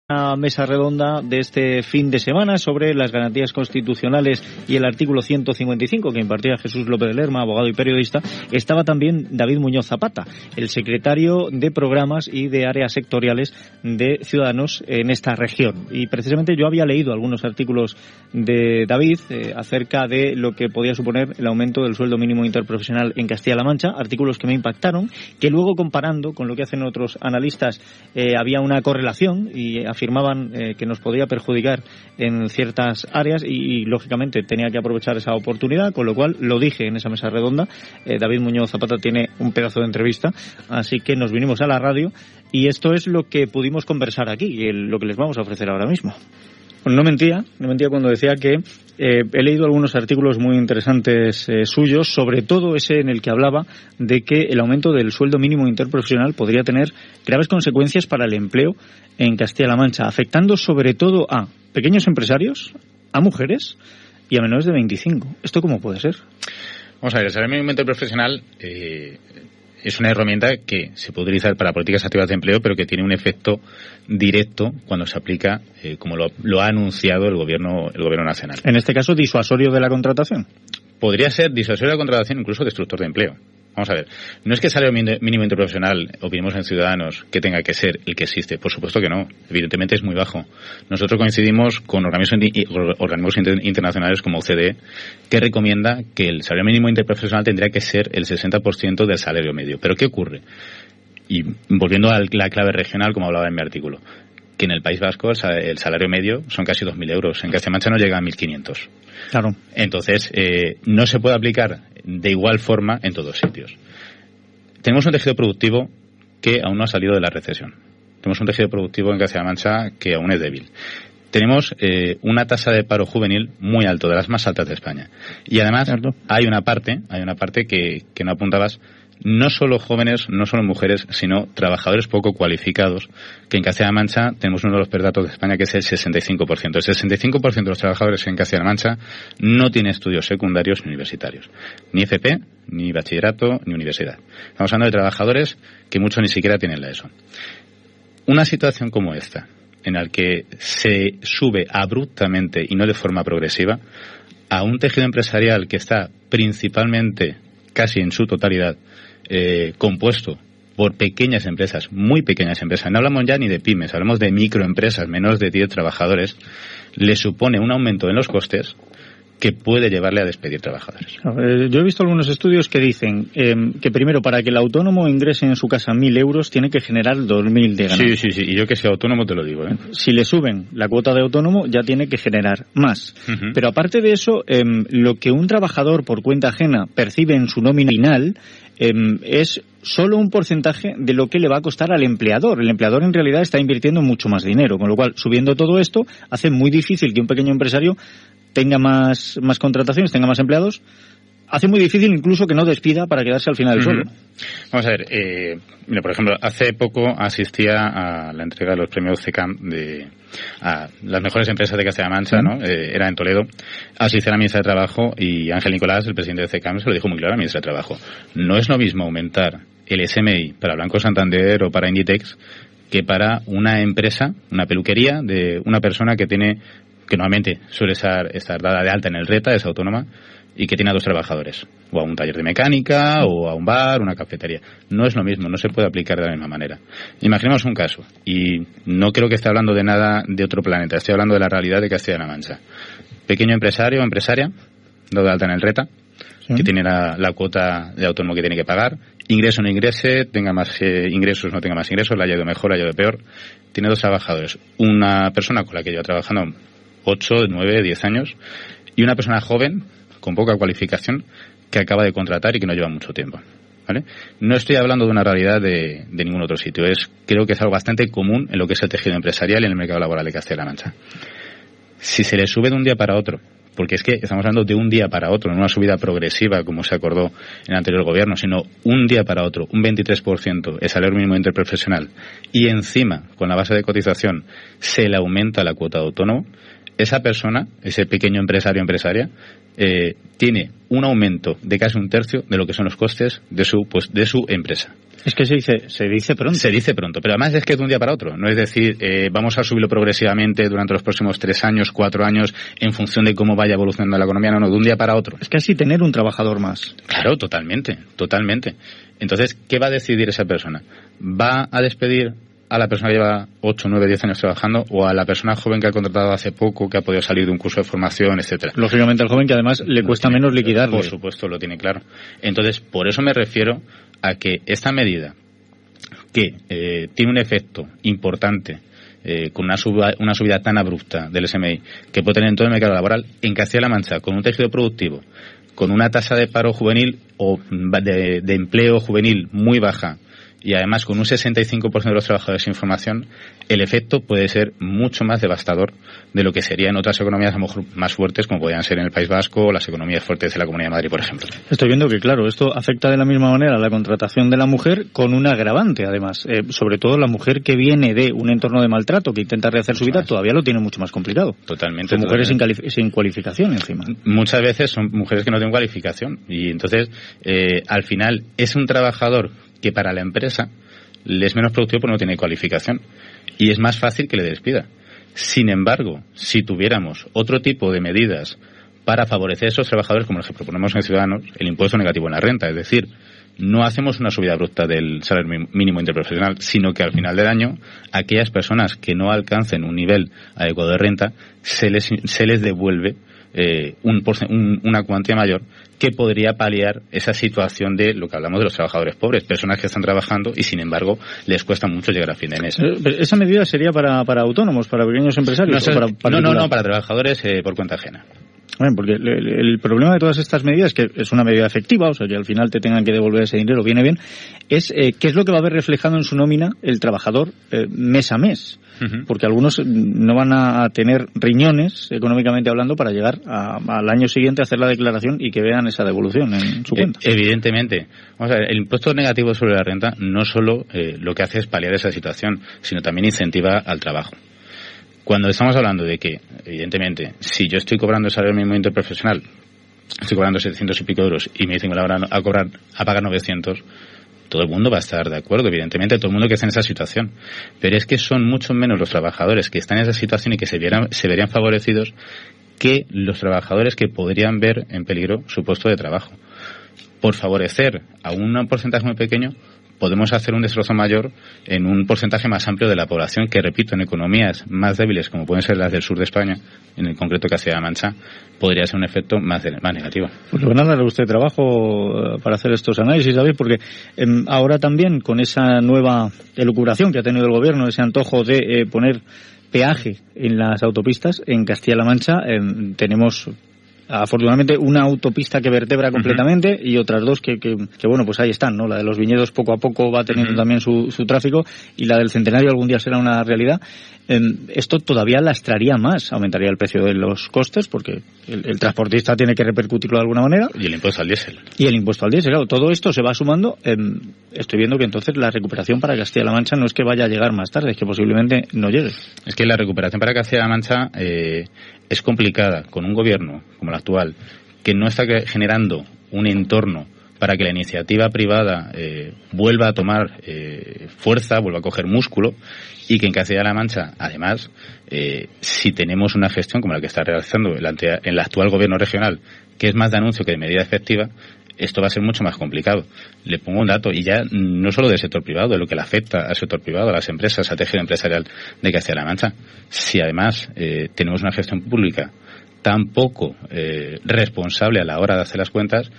Una mesa redonda de este fin de semana sobre las garantías constitucionales y el artículo 155 que impartía Jesús López de Lerma, abogado y periodista. Estaba también David Muñoz Zapata, el secretario de programas y de áreas sectoriales de Ciudadanos en esta región. Y precisamente yo había leído algunos artículos de David acerca de lo que podía suponer el aumento del sueldo mínimo interprofesional en Castilla-La Mancha, artículos que me impactaron, que luego comparando con lo que hacen otros analistas había una correlación y afirmaban que nos podía perjudicar en ciertas áreas y lógicamente tenía que aprovechar esa oportunidad, con lo cual lo dije en esa mesa redonda. David Muñoz Zapata tiene un pedazo de entrevista, así que nos vinimos a la radio y esto es lo que pudimos conversar aquí y lo que les vamos a ofrecer ahora mismo. Bueno, no mentía cuando decía que he leído algunos artículos muy interesantes suyos, sobre todo ese en el que hablaba de que el aumento del sueldo mínimo interprofesional podría tener graves consecuencias para el empleo en Castilla-La Mancha, afectando sobre todo a pequeños empresarios, a mujeres y a menores de 25. ¿Esto cómo puede ser? Vamos a ver, el salario mínimo interprofesional es una herramienta que se puede utilizar para políticas activas de empleo, pero que tiene un efecto directo cuando se aplica, como lo ha anunciado el gobierno nacional. En este caso, disuasorio de la contratación. Podría ser disuasorio de la contratación, incluso destructor de empleo. Vamos a ver, no es que el salario mínimo interprofesional, opinemos en Ciudadanos, que tenga que ser el que existe. Por supuesto que no. Evidentemente es muy bajo. Nosotros coincidimos con organismos internacionales como OCDE, que recomienda que el salario mínimo interprofesional tendría que ser el 60% del salario medio. ¿Pero qué ocurre? Y volviendo a la clave regional, como hablaba en mi artículo, que en el País Vasco el salario medio son casi 2.000 euros. En Castilla-La Mancha no llega a 1.500. Claro. Entonces, no se puede aplicar de igual forma en todos sitios. Tenemos un tejido productivo que aún no ha salido de la recesión. Tenemos un tejido productivo en Castilla-La Mancha que aún es débil. Tenemos una tasa de paro juvenil muy alta, de las más altas de España. Y además, hay una parte que no apuntabas, no solo jóvenes, no solo mujeres, sino trabajadores poco cualificados, que en Castilla-La Mancha tenemos uno de los peores datos de España, que es el 65%. El 65% de los trabajadores en Castilla-La Mancha no tiene estudios secundarios ni universitarios. Ni FP, ni bachillerato, ni universidad. Estamos hablando de trabajadores que muchos ni siquiera tienen la ESO. Una situación como esta, en la que se sube abruptamente y no de forma progresiva a un tejido empresarial que está principalmente, casi en su totalidad, compuesto por pequeñas empresas, muy pequeñas empresas, no hablamos ya ni de pymes, hablamos de microempresas, menos de 10 trabajadores, le supone un aumento en los costes que puede llevarle a despedir trabajadores. Yo he visto algunos estudios que dicen que primero, para que el autónomo ingrese en su casa 1.000 euros, tiene que generar 2.000 de ganancia. Sí, y yo que soy autónomo te lo digo. Si le suben la cuota de autónomo, ya tiene que generar más. Uh-huh. Pero aparte de eso, lo que un trabajador por cuenta ajena percibe en su nómina final es solo un porcentaje de lo que le va a costar al empleador. El empleador en realidad está invirtiendo mucho más dinero, con lo cual, subiendo todo esto, hace muy difícil que un pequeño empresario tenga más contrataciones, tenga más empleados. Hace muy difícil incluso que no despida para quedarse al final del sueldo. Vamos a ver, mira, por ejemplo, hace poco asistía a la entrega de los premios CECAM a las mejores empresas de Castilla-La Mancha, ¿no? Era en Toledo. Asistí a la ministra de Trabajo y Ángel Nicolás, el presidente de CECAM, se lo dijo muy claro a la ministra de Trabajo. No es lo mismo aumentar el SMI para Banco Santander o para Inditex que para una empresa, una peluquería de una persona que normalmente suele estar dada de alta en el RETA, es autónoma, y que tiene a 2 trabajadores, o a un taller de mecánica, o a un bar, una cafetería. No es lo mismo, no se puede aplicar de la misma manera. Imaginemos un caso, y no creo que esté hablando de nada de otro planeta, estoy hablando de la realidad de Castilla-La Mancha. Pequeño empresario o empresaria, dado de alta en el RETA, que tiene la cuota de autónomo que tiene que pagar, ingreso o no ingrese, tenga más ingresos o no tenga más ingresos, le haya ido mejor, le haya ido peor, tiene 2 trabajadores, una persona con la que lleva trabajando 8, 9, 10 años, y una persona joven, con poca cualificación, que acaba de contratar y que no lleva mucho tiempo. ¿Vale? No estoy hablando de una realidad de ningún otro sitio. Creo que es algo bastante común en lo que es el tejido empresarial y en el mercado laboral de Castilla-La Mancha. Si se le sube de un día para otro, porque es que estamos hablando de un día para otro, no una subida progresiva como se acordó en el anterior gobierno, sino un día para otro, un 23% el salario mínimo interprofesional, y encima, con la base de cotización, se le aumenta la cuota de autónomo, esa persona, ese pequeño empresario o empresaria, tiene un aumento de casi 1/3 de lo que son los costes de su empresa. Es que se dice pronto. Se dice pronto, pero además es que es de un día para otro. No es decir, vamos a subirlo progresivamente durante los próximos 3 años, 4 años, en función de cómo vaya evolucionando la economía. No, de un día para otro. Es casi tener un trabajador más. Claro, totalmente. Entonces, ¿qué va a decidir esa persona? ¿Va a despedir a la persona que lleva 8, 9, 10 años trabajando o a la persona joven que ha contratado hace poco, que ha podido salir de un curso de formación, etcétera? Lógicamente al joven, que además le cuesta menos liquidarlo. Por supuesto, lo tiene claro. Entonces, por eso me refiero a que esta medida, que tiene un efecto importante, con una subida tan abrupta del SMI, que puede tener en todo el mercado laboral, en Castilla-La Mancha, con un tejido productivo, con una tasa de paro juvenil o de empleo juvenil muy baja, y además con un 65% de los trabajadores sin formación, el efecto puede ser mucho más devastador de lo que sería en otras economías a lo mejor más fuertes, como podrían ser en el País Vasco o las economías fuertes de la Comunidad de Madrid, por ejemplo. Estoy viendo que, claro, esto afecta de la misma manera a la contratación de la mujer, con un agravante, además. Sobre todo la mujer que viene de un entorno de maltrato, que intenta rehacer su vida, todavía lo tiene mucho más complicado. Totalmente. Son mujeres sin cualificación, encima. Muchas veces son mujeres que no tienen cualificación, y entonces, al final, es un trabajador que para la empresa le es menos productivo porque no tiene cualificación y es más fácil que le despida. Sin embargo, si tuviéramos otro tipo de medidas para favorecer a esos trabajadores, como los que proponemos en Ciudadanos, el impuesto negativo en la renta, es decir, no hacemos una subida abrupta del salario mínimo interprofesional, sino que al final del año, aquellas personas que no alcancen un nivel adecuado de renta, se les devuelve una cuantía mayor que podría paliar esa situación de lo que hablamos de los trabajadores pobres, personas que están trabajando y sin embargo les cuesta mucho llegar a fin de mes. ¿Esa medida sería para autónomos, para pequeños empresarios? No, para trabajadores por cuenta ajena. Bueno, porque el problema de todas estas medidas, que es una medida efectiva, o sea, que al final te tengan que devolver ese dinero, viene bien, es qué es lo que va a haber reflejado en su nómina el trabajador mes a mes. Porque algunos no van a tener riñones, económicamente hablando, para llegar al año siguiente a hacer la declaración y que vean esa devolución en su cuenta. Evidentemente. Vamos a ver, el impuesto negativo sobre la renta no solo lo que hace es paliar esa situación, sino también incentiva al trabajo. Cuando estamos hablando de que, evidentemente, si yo estoy cobrando el salario mínimo interprofesional, estoy cobrando 700 y pico euros y me dicen que me la van a pagar 900, todo el mundo va a estar de acuerdo, evidentemente, todo el mundo que está en esa situación. Pero es que son mucho menos los trabajadores que están en esa situación y que se verían favorecidos que los trabajadores que podrían ver en peligro su puesto de trabajo. Por favorecer a un porcentaje muy pequeño, podemos hacer un destrozo mayor en un porcentaje más amplio de la población que, repito, en economías más débiles, como pueden ser las del sur de España, en el concreto Castilla-La Mancha, podría ser un efecto más negativo. Pues le van a dar a usted trabajo para hacer estos análisis, David, porque ahora también con esa nueva elucubración que ha tenido el gobierno, ese antojo de poner peaje en las autopistas, en Castilla-La Mancha tenemos afortunadamente una autopista que vertebra completamente y otras dos que bueno, pues ahí están, ¿no? La de los viñedos poco a poco va teniendo también su tráfico, y la del Centenario algún día será una realidad. Esto todavía lastraría más, aumentaría el precio de los costes, porque el transportista tiene que repercutirlo de alguna manera. Y el impuesto al diésel. Claro, todo esto se va sumando. Estoy viendo que entonces la recuperación para Castilla-La Mancha no es que vaya a llegar más tarde, es que posiblemente no llegue. Es que la recuperación para Castilla-La Mancha es complicada con un gobierno como el actual, que no está generando un entorno para que la iniciativa privada vuelva a tomar fuerza, vuelva a coger músculo, y que en Castilla-La Mancha, además, si tenemos una gestión como la que está realizando el actual gobierno regional, que es más de anuncio que de medida efectiva, esto va a ser mucho más complicado. Le pongo un dato, y ya no solo del sector privado, de lo que le afecta al sector privado, a las empresas, al tejido empresarial de Castilla-La Mancha. Si además tenemos una gestión pública tan poco responsable a la hora de hacer las cuentas,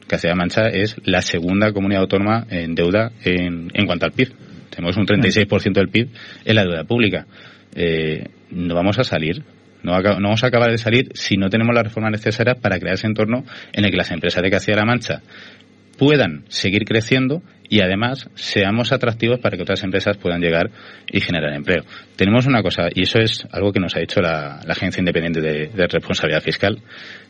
Castilla-La Mancha es la segunda comunidad autónoma en deuda en cuanto al PIB. Tenemos un 36% del PIB en la deuda pública. No vamos a salir. No vamos a acabar de salir si no tenemos las reformas necesarias para crear ese entorno en el que las empresas de Castilla-La Mancha puedan seguir creciendo y además seamos atractivos para que otras empresas puedan llegar y generar empleo. Tenemos una cosa, y eso es algo que nos ha dicho la Agencia Independiente de Responsabilidad Fiscal.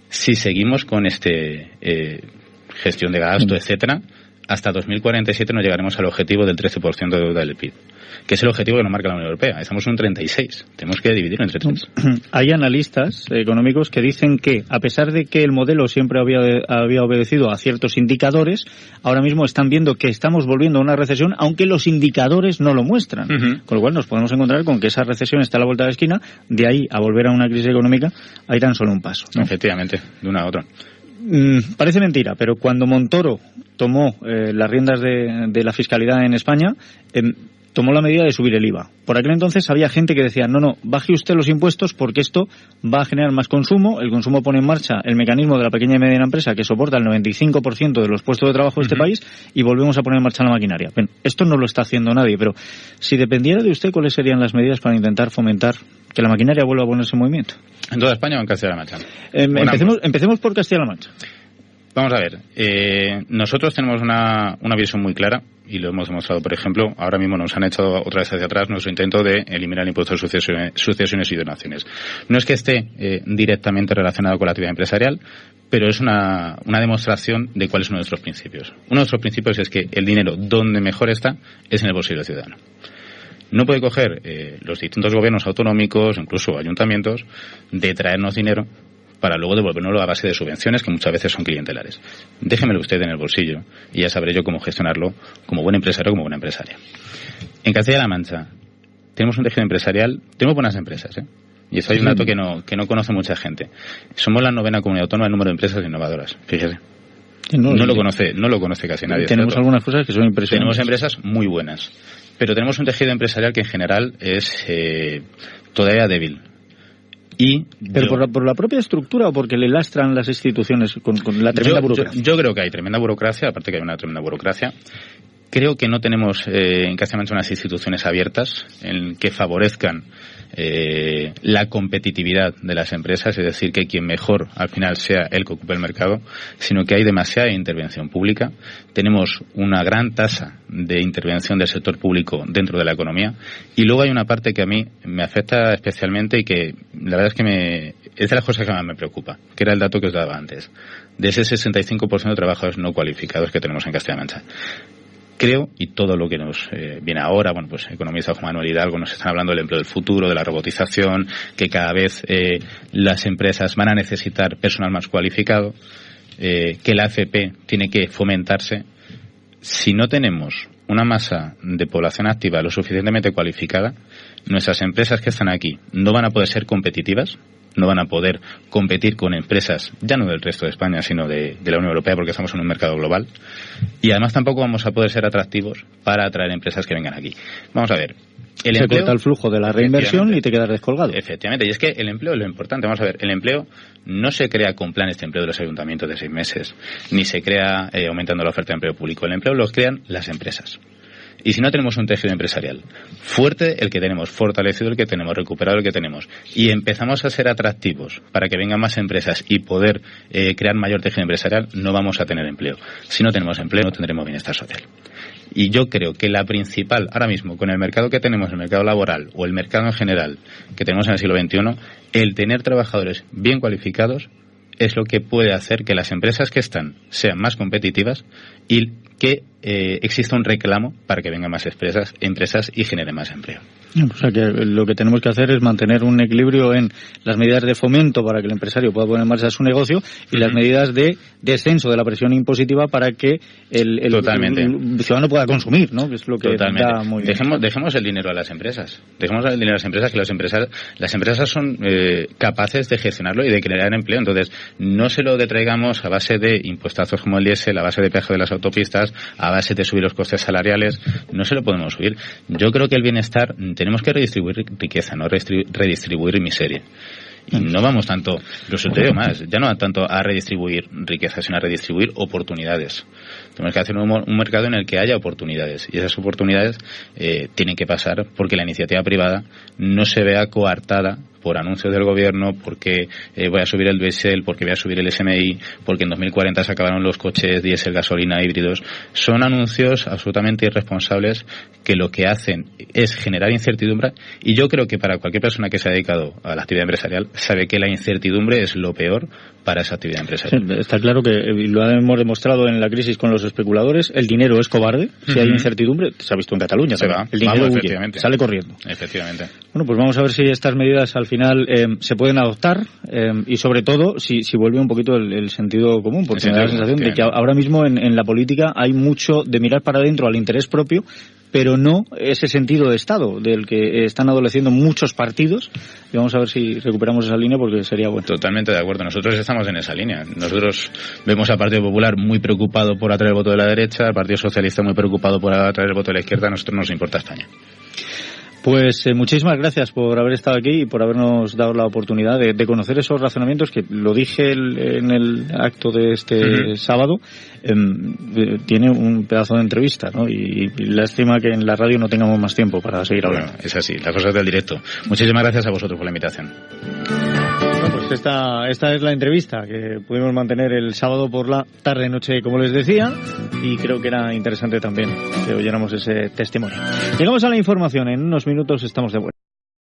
Si seguimos con gestión de gasto, etcétera, hasta 2047 no llegaremos al objetivo del 13% de deuda del PIB, que es el objetivo que nos marca la Unión Europea. Estamos en un 36%. Tenemos que dividirlo entre 3. Hay analistas económicos que dicen que, a pesar de que el modelo siempre había obedecido a ciertos indicadores, ahora mismo están viendo que estamos volviendo a una recesión, aunque los indicadores no lo muestran. Con lo cual nos podemos encontrar con que esa recesión está a la vuelta de la esquina, de ahí a volver a una crisis económica hay tan solo un paso, ¿no? Efectivamente, de una a otra. Parece mentira, pero cuando Montoro tomó las riendas de la fiscalidad en España, tomó la medida de subir el IVA. Por aquel entonces había gente que decía, no, baje usted los impuestos porque esto va a generar más consumo, el consumo pone en marcha el mecanismo de la pequeña y mediana empresa que soporta el 95% de los puestos de trabajo de este país y volvemos a poner en marcha la maquinaria. Bien, esto no lo está haciendo nadie, pero si dependiera de usted, ¿cuáles serían las medidas para intentar fomentar que la maquinaria vuelva a ponerse en movimiento? ¿En toda España o en Castilla-La Mancha? Empecemos por Castilla-La Mancha. Vamos a ver, nosotros tenemos una visión muy clara y lo hemos demostrado. Por ejemplo, ahora mismo nos han echado otra vez hacia atrás nuestro intento de eliminar el impuesto de sucesiones y donaciones. No es que esté directamente relacionado con la actividad empresarial, pero es una demostración de cuáles son nuestros principios. Uno de nuestros principios es que el dinero donde mejor está es en el bolsillo del ciudadano. No puede coger los distintos gobiernos autonómicos, incluso ayuntamientos, de traernos dinero para luego devolvernoslo a base de subvenciones que muchas veces son clientelares. Déjemelo usted en el bolsillo y ya sabré yo cómo gestionarlo como buen empresario o como buena empresaria. En Castilla-La Mancha tenemos un tejido empresarial, tenemos buenas empresas, y eso hay un dato que no conoce mucha gente. Somos la 9ª comunidad autónoma en número de empresas innovadoras, fíjese. No lo conoce casi nadie. Tenemos algunas cosas que son impresionantes. Tenemos empresas muy buenas, pero tenemos un tejido empresarial que en general es todavía débil. ¿Pero por la propia estructura o porque le lastran las instituciones con la tremenda burocracia? Yo creo que hay tremenda burocracia, aparte que hay una tremenda burocracia. Creo que no tenemos en Castilla-La Mancha unas instituciones abiertas en que favorezcan la competitividad de las empresas, es decir, que quien mejor al final sea el que ocupe el mercado, sino que hay demasiada intervención pública. Tenemos una gran tasa de intervención del sector público dentro de la economía y luego hay una parte que a mí me afecta especialmente y que la verdad es que es de las cosas que más me preocupa, que era el dato que os daba antes, de ese 65% de trabajadores no cualificados que tenemos en Castilla-La Mancha. Creo, y todo lo que nos viene ahora, pues economistas como Manuel Hidalgo nos están hablando del empleo del futuro, de la robotización, que cada vez las empresas van a necesitar personal más cualificado, que la AFP tiene que fomentarse. Si no tenemos una masa de población activa lo suficientemente cualificada, nuestras empresas que están aquí no van a poder ser competitivas, no van a poder competir con empresas, ya no del resto de España, sino de la Unión Europea, porque estamos en un mercado global. Y además tampoco vamos a poder ser atractivos para atraer empresas que vengan aquí. Vamos a ver. Se corta el flujo de la reinversión y te quedas descolgado. Efectivamente, y es que el empleo es lo importante. Vamos a ver, el empleo no se crea con planes de empleo de los ayuntamientos de 6 meses, ni se crea aumentando la oferta de empleo público. El empleo lo crean las empresas. Y si no tenemos un tejido empresarial fuerte, el que tenemos, fortalecido el que tenemos, recuperado el que tenemos, y empezamos a ser atractivos para que vengan más empresas y poder crear mayor tejido empresarial, no vamos a tener empleo. Si no tenemos empleo, no tendremos bienestar social. Y yo creo que la principal, ahora mismo, con el mercado que tenemos, el mercado laboral o el mercado en general que tenemos en el siglo XXI, el tener trabajadores bien cualificados es lo que puede hacer que las empresas que están sean más competitivas y que exista un reclamo para que vengan más empresas y generen más empleo. O sea que lo que tenemos que hacer es mantener un equilibrio en las medidas de fomento para que el empresario pueda poner en marcha su negocio y las medidas de descenso de la presión impositiva para que el ciudadano pueda consumir, ¿no? Que es lo que da muy bien. Dejemos el dinero a las empresas. Dejemos el dinero a las empresas, que las empresas son capaces de gestionarlo y de crear empleo. Entonces, no se lo detraigamos a base de impuestazos como el diésel, a base de peaje de las autopistas, a base de subir los costes salariales. No se lo podemos subir. Yo creo que el bienestar tenemos que redistribuir riqueza, no redistribuir miseria. Y no vamos tanto, incluso te digo más, ya no tanto a redistribuir riqueza, sino a redistribuir oportunidades. Tenemos que hacer un mercado en el que haya oportunidades. Y esas oportunidades tienen que pasar porque la iniciativa privada no se vea coartada por anuncios del gobierno, porque voy a subir el diésel, porque voy a subir el SMI, porque en 2040 se acabaron los coches diésel, gasolina, híbridos. Son anuncios absolutamente irresponsables que lo que hacen es generar incertidumbre, y yo creo que para cualquier persona que se ha dedicado a la actividad empresarial sabe que la incertidumbre es lo peor para esa actividad empresarial. Sí, está claro que lo hemos demostrado en la crisis con los especuladores. El dinero es cobarde. Si hay incertidumbre, se ha visto en Cataluña. Se va. El dinero huye, sale corriendo. Efectivamente. Bueno, pues vamos a ver si estas medidas al final se pueden adoptar y sobre todo si vuelve un poquito el sentido común, porque me da la sensación de que ahora mismo en la política hay mucho de mirar para adentro al interés propio, pero no ese sentido de Estado del que están adoleciendo muchos partidos, y vamos a ver si recuperamos esa línea porque sería bueno. Totalmente de acuerdo, nosotros estamos en esa línea. Nosotros vemos al Partido Popular muy preocupado por atraer el voto de la derecha, al Partido Socialista muy preocupado por atraer el voto de la izquierda. A nosotros nos importa España. Pues muchísimas gracias por haber estado aquí y por habernos dado la oportunidad de conocer esos razonamientos que, lo dije en el acto de este sábado, tiene un pedazo de entrevista, ¿no? Y lástima que en la radio no tengamos más tiempo para seguir hablando. Bueno, es así, las cosas del directo. Muchísimas gracias a vosotros por la invitación. Bueno, pues esta es la entrevista que pudimos mantener el sábado por la tarde-noche, como les decía, y creo que era interesante también que oyéramos ese testimonio. Llegamos a la información, en unos minutos estamos de vuelta.